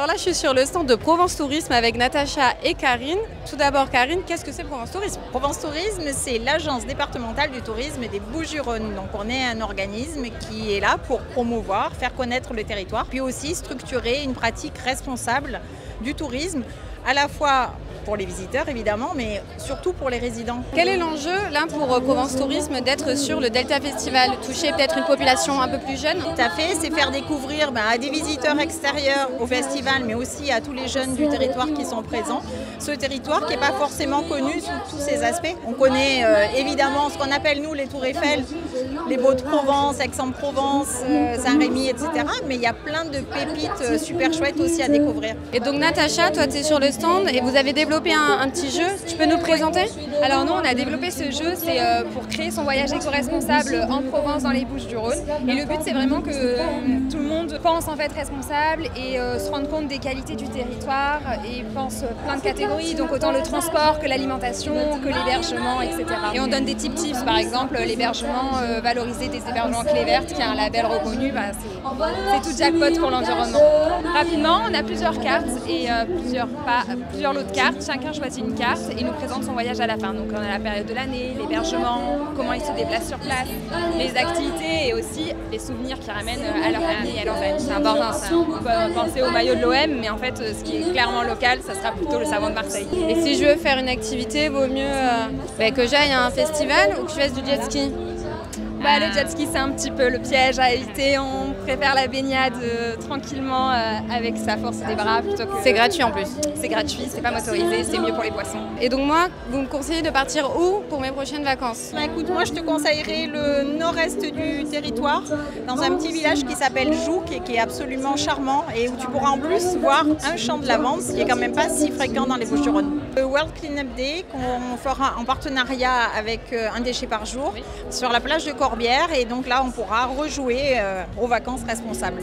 Alors là, je suis sur le stand de Provence Tourisme avec Natacha et Karine. Tout d'abord, Karine, qu'est-ce que c'est Provence Tourisme? Provence Tourisme, c'est l'agence départementale du tourisme des Bouches-du-Rhône. Donc on est un organisme qui est là pour promouvoir, faire connaître le territoire, puis aussi structurer une pratique responsable du tourisme, à la fois pour les visiteurs évidemment, mais surtout pour les résidents. Quel est l'enjeu là pour Provence Tourisme d'être sur le Delta Festival, toucher peut-être une population un peu plus jeune? Tout à fait, c'est faire découvrir à des visiteurs extérieurs au festival, mais aussi à tous les jeunes du territoire qui sont présents, ce territoire qui n'est pas forcément connu sous tous ses aspects. On connaît évidemment ce qu'on appelle nous les Tours Eiffel, les Baux-de-Provence, Aix-en-Provence, Saint-Rémy, etc. Mais il y a plein de pépites super chouettes aussi à découvrir. Et donc Natacha, toi tu es sur le stand et vous avez développé un petit jeu, tu peux nous le présenter? Alors nous on a développé ce jeu, c'est pour créer son voyage éco-responsable en Provence dans les Bouches-du-Rhône. Et le but c'est vraiment que tout le monde pense en fait responsable et se rende compte des qualités du territoire et pense plein de catégories, donc autant le transport que l'alimentation, que l'hébergement, etc. Et on donne des tips, par exemple l'hébergement, valoriser des hébergements clés vertes qui a un label reconnu, c'est tout jackpot pour l'environnement. Rapidement, on a plusieurs cartes et plusieurs lots de cartes. Chacun choisit une carte et nous présente son voyage à la fin. Donc on a la période de l'année, l'hébergement, comment ils se déplacent sur place, les activités et aussi les souvenirs qu'ils ramènent à leur famille et à leurs amis. C'est important, on peut penser au maillot de l'OM, mais en fait ce qui est clairement local, ça sera plutôt le savon de Marseille. Et si je veux faire une activité, vaut mieux que j'aille à un festival ou que je fasse du jet ski? Le jet ski c'est un petit peu le piège à éviter, on préfère la baignade tranquillement avec sa force des bras plutôt que... C'est gratuit en plus. C'est gratuit, c'est pas motorisé, c'est mieux pour les poissons. Et donc moi, vous me conseillez de partir où pour mes prochaines vacances? Écoute, moi je te conseillerais le nord-est du territoire, dans un petit village qui s'appelle Jouques et qui est absolument charmant et où tu pourras en plus voir un champ de lavande, ce qui est quand même pas si fréquent dans les Bouches-du-Rhône. Le World Cleanup Day qu'on fera en partenariat avec Un déchet par jour sur la plage de Corbière et donc là on pourra rejouer aux vacances responsables.